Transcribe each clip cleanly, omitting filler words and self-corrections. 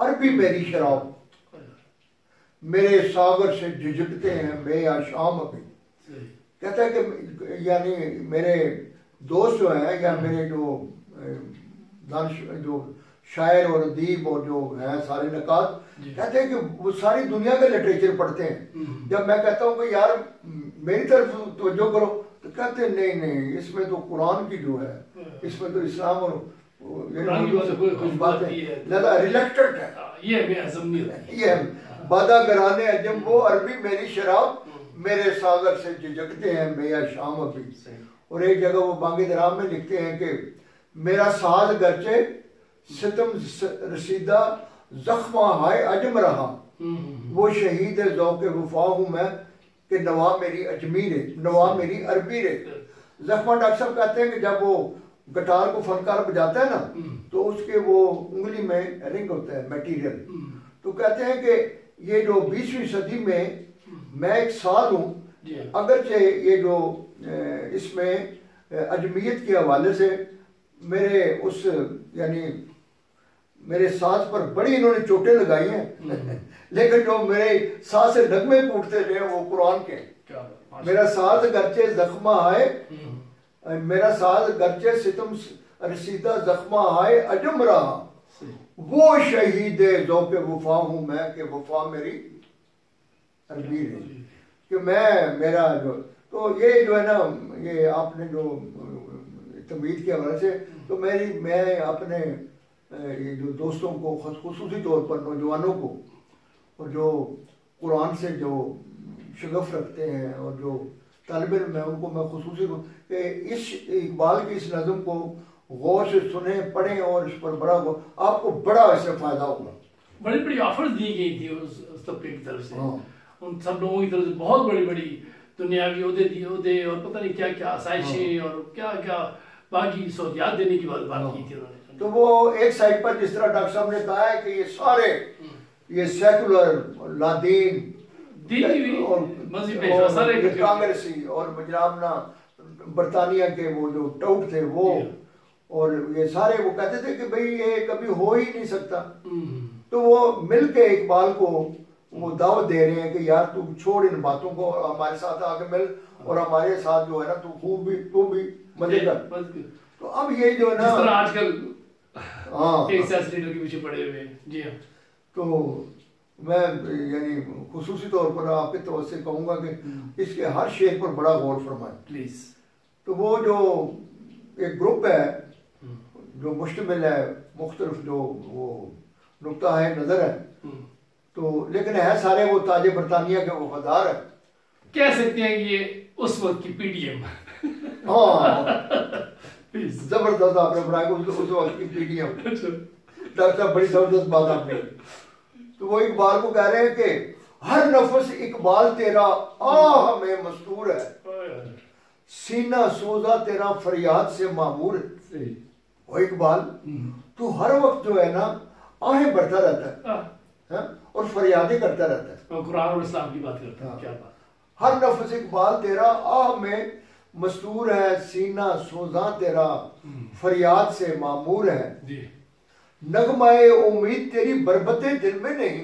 عربی میری شراب میرے ساغر سے جھجکتے ہیں بے یا شام ابھی. کہتا ہے کہ یعنی میرے دوست جو ہیں یا میرے جو جو شاعر اور ادیب اور جو ہیں سارے نقاد کہتے ہیں کہ وہ ساری دنیا کا لٹریچر پڑھتے ہیں. جب میں کہتا ہوں کہ یار میری طرف توجہ کرو تو کہتے ہیں نہیں نہیں اس میں تو قرآن کی جو ہے اس میں تو اسلام اور ریلیکٹڈ ہے یہ بادہ گرانے عجم وہ عربی میری شراب میرے ساغر سے جھجکتے ہیں بے یا شام ابھی. اور ایک جگہ وہ بانگ درام میں لکھتے ہیں کہ میرا ساز گرچہ ستم رسیدہ زخمہ ہائے عجم رہا وہ شہید ذوق وفا ہوں میں کہ نوا میری اجمیر ہے نوا میری عربی ہے. زخمہ ڈاکٹر صاحب کہتے ہیں کہ جب وہ گٹار کو فنکار بجاتا ہے نا تو اس کے وہ انگلی میں رنگ ہوتا ہے میٹیریل. تو کہتے ہیں کہ یہ جو 20ویں صدی میں ایک ساز ہوں اگرچہ یہ جو اس میں اجمیت کے حوالے سے میرے اس یعنی میرے ساز پر بڑی انہوں نے چوٹیں لگائی ہیں لیکن جو میرے ساز سے نغمے پھوٹتے تھے وہ قرآن کے. میرا ساز گرچہ زخمہ آئے میرا ساز گرچہ ستم رسیدہ زخمہ آئے عجم رہا وہ شہید ذوق وفا ہوں میں کہ وفا میری عربی ہے. کہ میں میرا جو تو یہ جو ہے نا یہ آپ نے جو تمہید کے حوالے سے تو میں اپنے یہ جو دوستوں کو خصوصی طور پر نوجوانوں کو اور جو قرآن سے جو شغف رکھتے ہیں اور جو طالب علم ہیں ان کو میں خصوصی کہ اس اقبال کی اس نظم کو غور سے سنیں پڑھیں اور اس پر بڑا آپ کو بڑا اس سے فائدہ ہوگا. بڑی بڑی آفرز دی گئی تھی اس طبقے کی طرف سے ان سب لوگوں کی طرف سے بہت بڑی بڑی دنیاوی عہدے اور پتہ نہیں کیا کیا آسائشیں اور کیا کیا باقی سہولیات دینے کی بات کی تھی انہوں نے. تو وہ ایک سائڈ پر جس طرح ڈاکٹر صاحب نے کہا ہے کہ یہ سارے یہ سیکولر لادین اور کانگریسی اور مجرامنا برطانیہ کے وہ جو ٹاؤٹ تھے وہ اور یہ سارے وہ کہتے تھے کہ بھئی یہ کبھی ہو ہی نہیں سکتا. تو وہ مل کے اقبال کو وہ دعوت دے رہے ہیں کہ یار تو چھوڑ ان باتوں کو اور ہمارے ساتھ آ کے مل اور ہمارے ساتھ جو ہے نا تو بھی مزے کر. تو اب یہ جو ہے نا جس طرح آج کل ایک سیاسی لیڈر کے پیچھے پڑے ہوئے ہیں. جی ہاں. تو میں یعنی خصوصی طور پر آپ کے طور سے کہوں گا کہ اس کے ہر شعر پر بڑا غور فرمائیں پلیز. تو وہ جو ایک گروپ ہے جو مشتمل ہے مختلف جو وہ نقطہ ہے نظر ہے تو لیکن ہے سارے وہ تاج برطانیہ کے وفادار ہیں. کہہ سکتے ہیں یہ اس وقت کی پی ڈی ایم. ہاں زبردست آپ نے بنایا اس وقت کی پی ڈی ایم. ڈاکٹر صاحب بڑی زبردست بات آپ نے. تو وہ اقبال کو کہہ رہے ہیں کہ ہر نفس اقبال تیرا آہ میں مستور ہے سینہ سوزا تیرا فریاد سے معمور ہے. وہ اقبال تو ہر وقت جو ہے نا آہیں بڑھتا رہتا ہے اور فریادیں کرتا رہتا ہے. قرآن اور اسلام کی بات کرتا ہے. کیا بات. ہر نفس اقبال تیرا آہ میں مستور ہے سینہ سوزاں تیرا فریاد سے معمور ہے. نغمہ امید تیری بربت دل میں نہیں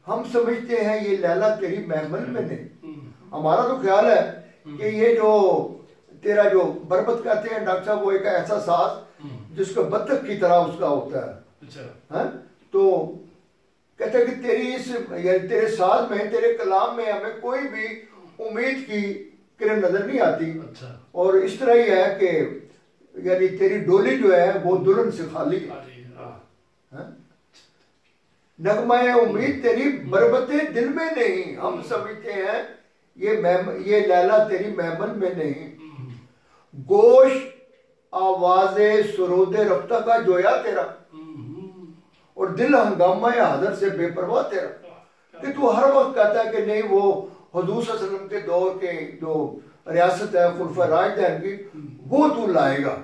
ہم سمجھتے ہیں یہ لیلا تیری محمل میں نہیں. ہمارا تو خیال ہے کہ یہ جو تیرا جو بربت کہتے ہیں ڈاکٹر صاحب وہ ایک ایسا ساز جس کا بطخ کی طرح اس کا ہوتا ہے. تو کہتے ہیں کہ تیری اس یعنی تیرے ساز میں تیرے کلام میں ہمیں کوئی بھی امید کی کرن نظر نہیں آتی. اور اس طرح ہی ہے کہ یعنی تیری ڈولی جو ہے وہ دلہن سے خالی ہے. نغمہ امید تیری بربت دل میں نہیں ہم سمجھتے ہیں یہ لیلا تیری محمل میں نہیں. گوش آواز سرود رفتہ کا جویا تیرا اور دل ہنگامہ حاضر سے بے پرواہ تیرا. کہ تو ہر وقت کہتا ہے کہ نہیں وہ حضور صلی اللہ علیہ وسلم کے دور کے جو ریاست ہے خلفۂ راشدین کی وہ تو لائے گا.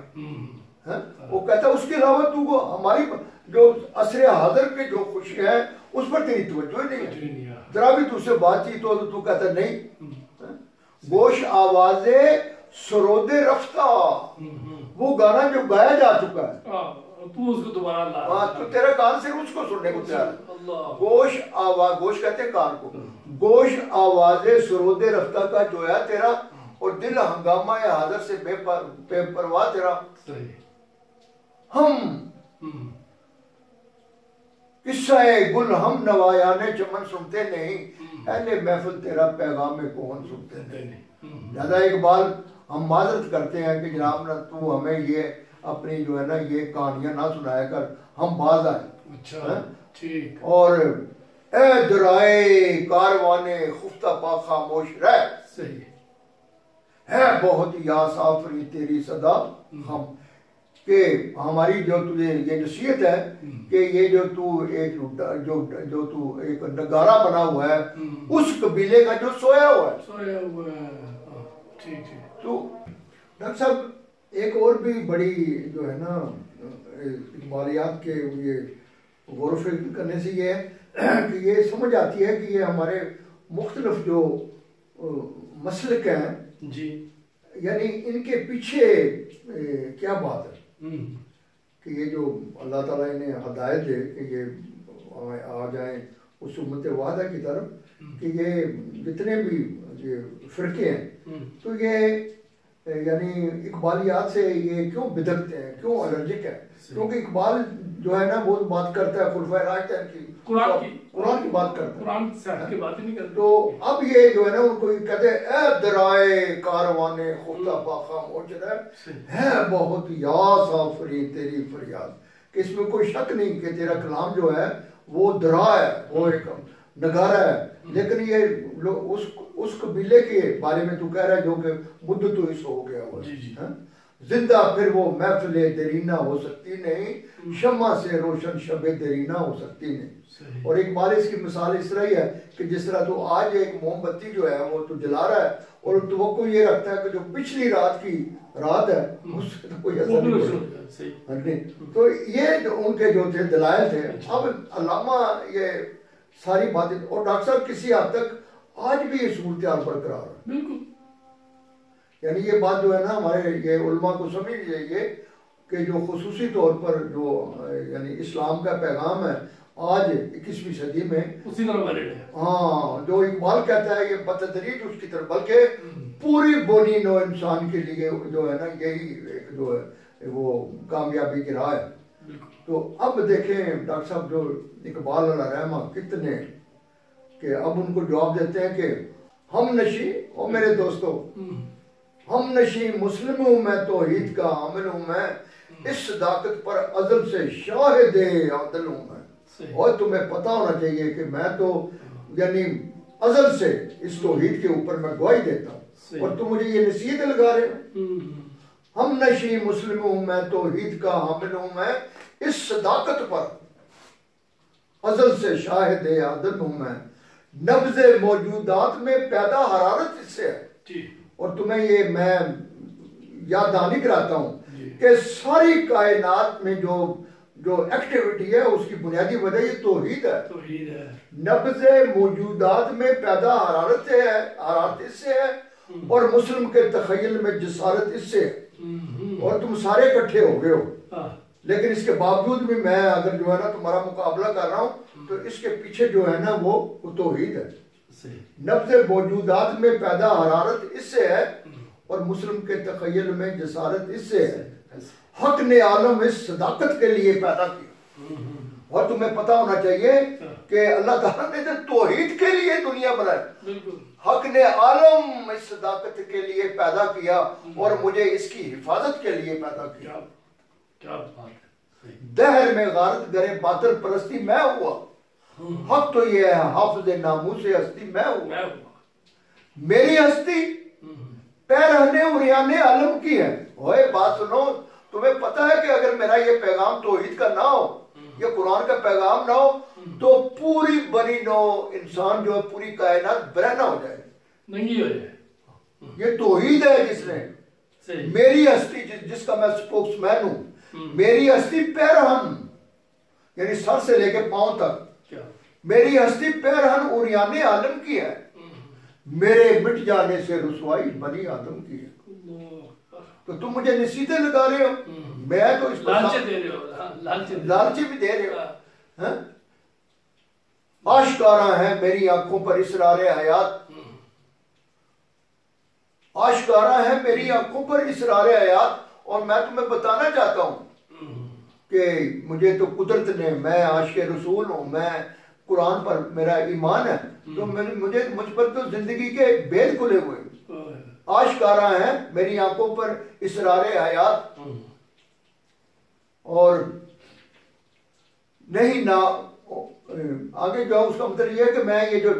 وہ کہتا ہے اس کے علاوہ تو ہماری جو عصر حاضر کے جو خوشی ہے اس پر تیری توجہ نہیں ہے. ذرا بھی تجھ سے بات چیت ہو تو کہتا نہیں. گوش آواز سرود رفتہ وہ گانا جو گایا جا چکا ہے تو اس کو دوبارہ لا. ہاں تو تیرا کان صرف اس کو سننے کو تیار ہے. اللہ. گوش آواز، گوش کہتے ہیں کان کو، گوش آواز سرود رفتہ کا جو ہے تیرا، اور دل ہنگامہ حاضر سے بے پرواہ تیرا. صحیح. ہم قصہ گل ہم نوایان چمن سنتے نہیں، اہل محفل تیرا پیغام کون سنتے نہیں. زیادہ اقبال ہم معذرت کرتے ہیں کہ جناب نا تو ہمیں یہ اپنی جو ہے نا یہ کہانیاں نہ سنایا کر، ہم باز آئے. اچھا ٹھیک. اور اے درائے کاروان خفتہ پا خاموش رہ، صحیح ہے بہت یا سافری تیری صدا ہم. کہ ہماری جو تجھے یہ نصیحت ہے کہ یہ جو تو ایک جو تو ایک نگارہ بنا ہوا ہے اس قبیلے کا جو سویا ہوا ہے. سویا ہوا ہے. ٹھیک ٹھیک. تو ڈاکٹر صاحب ایک اور بھی بڑی جو ہے نا اقبالیات کے یہ غور و فکر کرنے سے یہ ہے کہ یہ سمجھ آتی ہے کہ یہ ہمارے مختلف جو مسلک ہیں جی، یعنی ان کے پیچھے کیا بات ہے کہ یہ جو اللہ تعالیٰ انہیں ہدایت دے کہ یہ آ جائیں اس امت واحدہ کی طرف، کہ یہ جتنے بھی یہ فرقے ہیں تو یہ یعنی اقبالیات سے یہ کیوں بدکتے ہیں، کیوں الرجک ہے؟ کیونکہ اقبال جو ہے نا وہ بات کرتا ہے خلفائے راشدین کی، قرآن کی بات کرتا ہے، قرآن سے ہٹ کے بات نہیں کرتا. تو اب یہ جو ہے نا ان کو یہ کہتے ہیں اے درائے کاروان خفتہ پا خاموش رہ، ہے بہت یا سافری تیری فریاد. کہ اس میں کوئی شک نہیں کہ تیرا کلام جو ہے وہ درا ہے، وہ ایک نگارہ ہے، لیکن یہ اس قبیلے کے بارے میں تو کہہ رہا ہے جو کہ مدت تو اس ہو گیا ہوا ہے. زندہ پھر وہ محفل دیرینہ ہو سکتی نہیں، شمع سے روشن شب دیرینہ ہو سکتی نہیں. اور ایک بار اس کی مثال اس طرح ہی ہے کہ جس طرح تو آج ایک موم بتی جو ہے وہ تو جلا رہا ہے اور توقع یہ رکھتا ہے کہ جو پچھلی رات کی رات ہے اس سے تو کوئی اثر نہیں. تو یہ ان کے جو تھے دلائل تھے. اب علامہ یہ ساری باتیں، اور ڈاکٹر صاحب کسی حد تک آج بھی یہ صورتحال برقرار ہے. بالکل. یعنی یہ بات جو ہے نا ہمارے یہ علماء کو سمجھ لیجیے کہ جو خصوصی طور پر جو یعنی اسلام کا پیغام ہے آج 21ویں صدی میں اسی طرح ویلڈ ہے. ہاں جو اقبال کہتا ہے یہ بتدریج اس کی طرف، بلکہ پوری بونی نو انسان کے لیے جو ہے نا یہی ایک جو ہے وہ کامیابی کی راہ ہے. تو اب دیکھیں ڈاکٹر صاحب جو اقبال علیہ رحمہ کتنے کہ اب ان کو جواب دیتے ہیں کہ ہم نشی، اور میرے دوستو ہم نشی مسلم ہوں میں، توحید کا حامل ہوں میں، اس صداقت پر ازل سے شاہد عدل ہوں میں. اور تمہیں پتہ ہونا چاہیے کہ میں تو یعنی ازل سے اس توحید کے اوپر میں گواہی دیتا ہوں، اور تم مجھے یہ نصیحت لگا رہے ہو. ہم نشی مسلم ہوں میں، توحید کا حامل ہوں میں، اس صداقت پر ازل سے شاہد عدل ہوں میں، نبض موجودات میں پیدا حرارت اس سے ہے. اور تمہیں یہ میں یاد دہانی کراتا ہوں کہ ساری کائنات میں جو ایکٹیویٹی ہے اس کی بنیادی وجہ یہ توحید ہے. نبض موجودات میں پیدا حرارت ہے، حرارت اس سے ہے، اور مسلم کے تخیل میں جسارت اس سے ہے. اور تم سارے اکٹھے ہو گئے ہو، لیکن اس کے باوجود بھی میں اگر جو ہے نا تمہارا مقابلہ کر رہا ہوں تو اس کے پیچھے جو ہے نا وہ توحید ہے. نبض موجودات میں پیدا حرارت اس سے ہے، اور مسلم کے تخیل میں جسارت اس سے ہے. حق نے عالم اس صداقت کے لیے پیدا کیا. اور تمہیں پتہ ہونا چاہیے کہ اللہ تعالیٰ نے توحید کے لیے دنیا بنائی. حق نے عالم اس صداقت کے لیے پیدا کیا اور مجھے اس کی حفاظت کے لیے پیدا کیا. کیا بات ہے. دہر میں غارت گرے باطل پرستی میں ہوا، حق تو یہ ہے حافظ ناموس ہستی میں ہوا. میری ہستی پیرہنے اریانے علم کی ہے. ہوئے بات سنو، تمہیں پتہ ہے کہ اگر میرا یہ پیغام توحید کا نہ ہو، یہ قرآن کا پیغام نہ ہو تو پوری بنی نو انسان جو ہے پوری کائنات برہنہ ہو جائے، ننگی ہو جائے. یہ توحید ہے جس نے میری ہستی جس کا میں سپوکس مین ہوں، میری ہستی پیرہن یعنی سر سے لے کے پاؤں تک، میری ہستی پیرہن اریانے عالم کی ہے، میرے مٹ جانے سے رسوائی بنی آدم کی ہے. تو تم مجھے نصیحتیں لگا رہے ہو، میں تو اس لالچ دے رہے ہو، لالچ بھی دے رہے ہو. آشکارا ہے میری آنکھوں پر اسرار حیات، آشکارا ہے میری آنکھوں پر اسرار حیات. اور میں تمہیں بتانا چاہتا ہوں کہ مجھے تو قدرت نے، میں عاشق رسول ہوں، میں قرآن پر میرا ایمان ہے، تو مجھ پر تو زندگی کے بید کھلے ہوئے. آشکارا ہے میری آنکھوں پر اسرار حیات، اور نہیں نہ آگے جو اس کا مطلب یہ ہے کہ میں یہ جو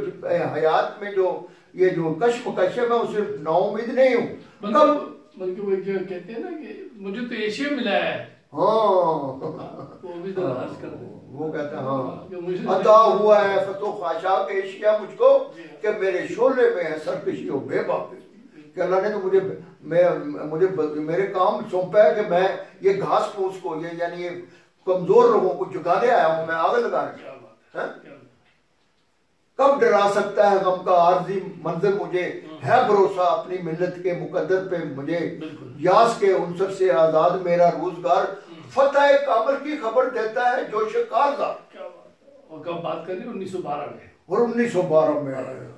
حیات میں جو یہ جو کشمکش ہے میں اسے نا امید نہیں ہوں. بلکہ وہ جو کہتے ہیں نا کہ مجھے تو ایشیا ملا ہے. وہ بھی تو عرض کر دیں، وہ کہتا ہے ہاں عطا ہوا ہے فتح خاشاک ایشیا مجھ کو کہ میرے شعلے میں ہے سرکشی و بے باقی. کہ اللہ نے تو مجھے میرے کام سونپا ہے کہ میں یہ گھاس پھوس کو یہ یعنی یہ کمزور لوگوں کو جگانے آیا ہوں، میں آگے لگانے. کب ڈرا سکتا ہے غم کا عارضی منظر مجھے، ہے بھروسہ اپنی ملت کے مقدر پہ مجھے. یاس کے عنصر سے آزاد میرا روزگار، فتح کامل کی خبر دیتا ہے جوش کارزار. اور کب بات کر رہی ہے 1912 میں، اور 1912 میں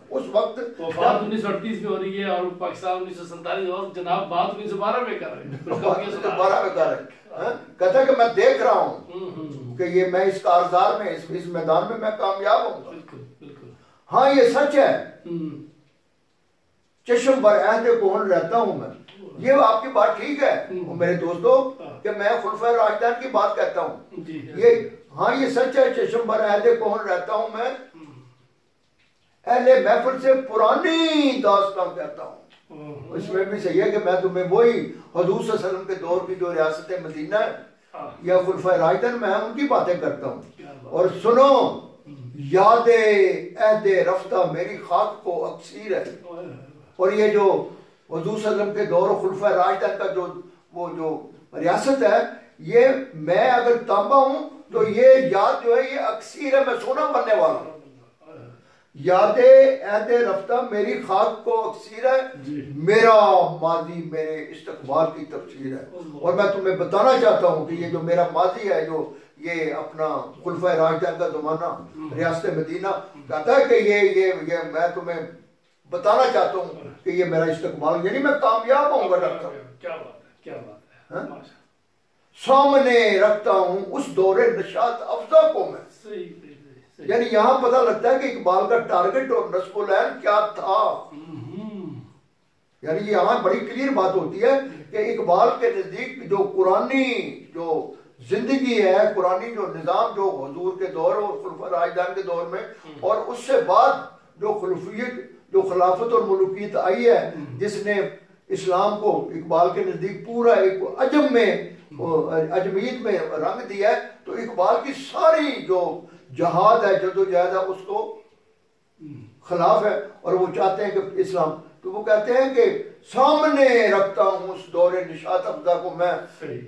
اس وقت وفات 1938 میں ہو رہی ہے، اور پاکستان 1947 اور جناب بات 1912 میں کر رہے ہیں. 1912 میں کر رہے ہیں. کہتا ہے کہ میں دیکھ رہا ہوں کہ یہ میں اس کارزار میں اس میدان میں میں کامیاب ہوں گا. ہاں یہ سچ ہے، چشم بر عہد کون رہتا ہوں میں. یہ آپ کی بات ٹھیک ہے میرے دوستو کہ میں خلفائے راشدین کی بات کہتا ہوں. یہ ہاں یہ سچ ہے، چشم بر عہد کون رہتا ہوں میں، اہل محفل سے پرانی داستان کہتا ہوں. اس میں بھی صحیح ہے کہ میں تمہیں وہی حضور صلی اللہ علیہ وسلم کے دور کی جو ریاست مدینہ ہے یا خلفائے راشدین میں ان کی باتیں کرتا ہوں. اور سنو یاد عہد رفتہ میری خاک کو اکثیر ہے. اور یہ جو حضور صلی اللہ علیہ وسلم کے دور خلفائے راشدین کا جو وہ جو ریاست ہے، یہ میں اگر تانبا ہوں تو یہ یاد جو ہے یہ اکثیر ہے، میں سونا بننے والا ہوں. یاد عہد رفتہ میری خاک کو اکثیر ہے، میرا ماضی میرے استقبال کی تفسیر ہے. اور میں تمہیں بتانا چاہتا ہوں کہ یہ جو میرا ماضی ہے، جو یہ اپنا خلفائے راشدین کا زمانہ ریاست مدینہ کہتا ہے کہ یہ میں تمہیں بتانا چاہتا ہوں کہ یہ میرا استقبال یعنی میں کامیاب ہوں گا. ڈاکٹر کیا بات ہے، کیا بات ہے. سامنے رکھتا ہوں اس دور نشاط افزا کو میں. یعنی یہاں پتہ لگتا ہے کہ اقبال کا ٹارگٹ اور نصب العین کیا تھا. یعنی یہاں بڑی کلیئر بات ہوتی ہے کہ اقبال کے نزدیک جو قرآنی جو زندگی ہے، قرآنی جو نظام جو حضور کے دور اور خلفائے راشدین کے دور میں اور اس سے بعد جو خلفیت جو خلافت اور ملوکیت آئی ہے، جس نے اسلام کو اقبال کے نزدیک پورا ایک عجم میں عجمیت میں رنگ دیا ہے. تو اقبال کی ساری جو جہاد ہے، جدوجہد ہے، اس کو خلاف ہے اور وہ چاہتے ہیں کہ اسلام. تو وہ کہتے ہیں کہ سامنے رکھتا ہوں اس دور نشاط افزا کو میں،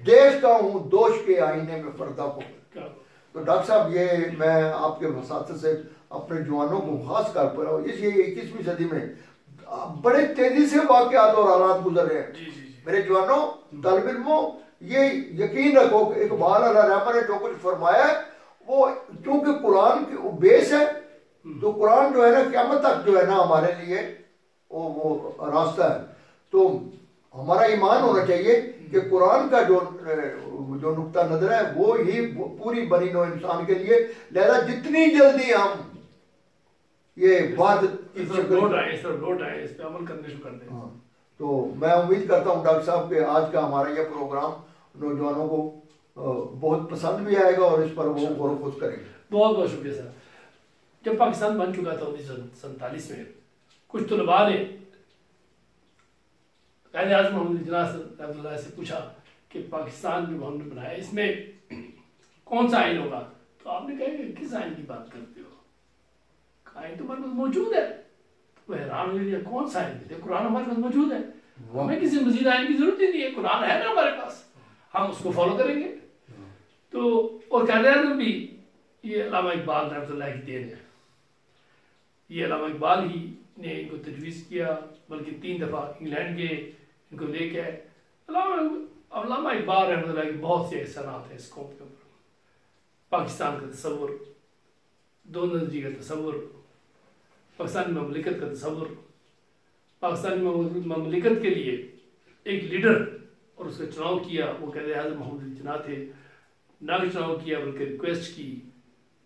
دیکھتا ہوں دوش کے آئینے میں پردہ کو. تو ڈاکٹر صاحب یہ میں آپ کے وساطت سے اپنے جوانوں کو خاص کر پر اس یہ 21ویں صدی میں بڑے تیزی سے واقعات اور حالات گزر رہے ہیں. میرے جوانوں، طالب علموں، یہ یقین رکھو کہ اقبال علیہ الرحمہ نے جو کچھ فرمایا ہے وہ کیونکہ قرآن کی بیس ہے، تو قرآن جو ہے نا قیامت تک جو ہے نا ہمارے لیے وہ راستہ ہے. تو ہمارا ایمان ہونا چاہیے کہ قرآن کا جو نقطہ نظر ہے وہ ہی پوری بنی نوع انسان کے لیے. لہذا جتنی جلدی ہم یہ بات اس پہ عمل کرنے شروع کر دیں. تو میں امید کرتا ہوں ڈاکٹر صاحب کہ آج کا ہمارا یہ پروگرام نوجوانوں کو بہت پسند بھی آئے گا اور اس پر وہ غور و خوض کریں گے. بہت بہت شکریہ سر. جب پاکستان بن چکا تھا 1947 میں، کچھ طلباء نے قائد اعظم محمد اجلاس رحمۃ اللہ سے پوچھا کہ پاکستان جو ہم نے بنایا اس میں کون سا آئین ہوگا؟ تو آپ نے کہا کہ کس آئین کی بات کرتے ہو؟ آئین تو ہمارے پاس موجود ہے. وہ حیران ہوئی ہے کون سا آئین؟ قرآن ہمارے پاس موجود ہے، ہمیں کسی مزید آئین کی ضرورت ہی نہیں ہے، قرآن ہے نا ہمارے پاس، ہم اس کو فالو کریں گے. تو اور قائد اعظم بھی یہ علامہ اقبال رحمۃ اللہ کی دین ہے. یہ علامہ اقبال ہی نے ان کو تجویز کیا، بلکہ 3 دفعہ انگلینڈ کے ان کو لے کے علامہ علامہ اقبال رحمۃ اللہ کی بہت سے احسانات ہیں اس قوم کے اوپر. پاکستان کا تصور، دو نظری کا تصور، پاکستانی مملکت کا تصور، پاکستانی مملکت کے لیے ایک لیڈر اور اس کا چناؤ کیا. وہ قائد اعظم محمد علی جناح تھے، نہ چناؤ کیا بلکہ ریکویسٹ کی،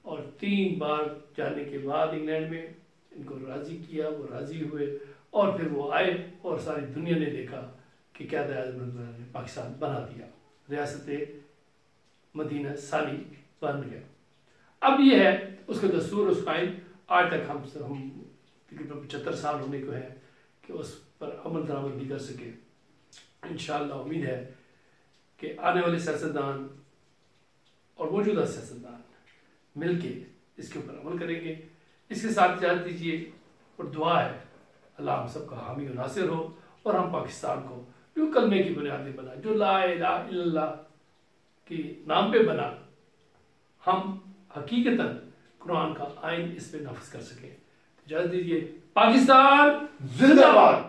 اور 3 بار جانے کے بعد انگلینڈ میں ان کو راضی کیا، وہ راضی ہوئے، اور پھر وہ آئے اور ساری دنیا نے دیکھا کہ قائد اعظم نے پاکستان بنا دیا، ریاست مدینہ ثانی بن گیا. اب یہ ہے اس کا دستور، اس قائم آج تک ہم تقریباً 75 سال ہونے کو ہے کہ اس پر عمل درآمد نہیں کر سکے. انشاءاللہ امید ہے کہ آنے والے سیاستدان اور موجودہ سیاستدان مل کے اس کے اوپر عمل کریں گے. اس کے ساتھ اجازت دیجیے اور دعا ہے اللہ ہم سب کا حامی و ناصر ہو، اور ہم پاکستان کو جو کلمے کی بنیادیں بنا، جو لا الہ الا اللہ کے نام پہ بنا، ہم حقیقتاً قرآن کا آئین اس پہ نافذ کر سکیں. اجازت دیجیے. پاکستان زندہ باد.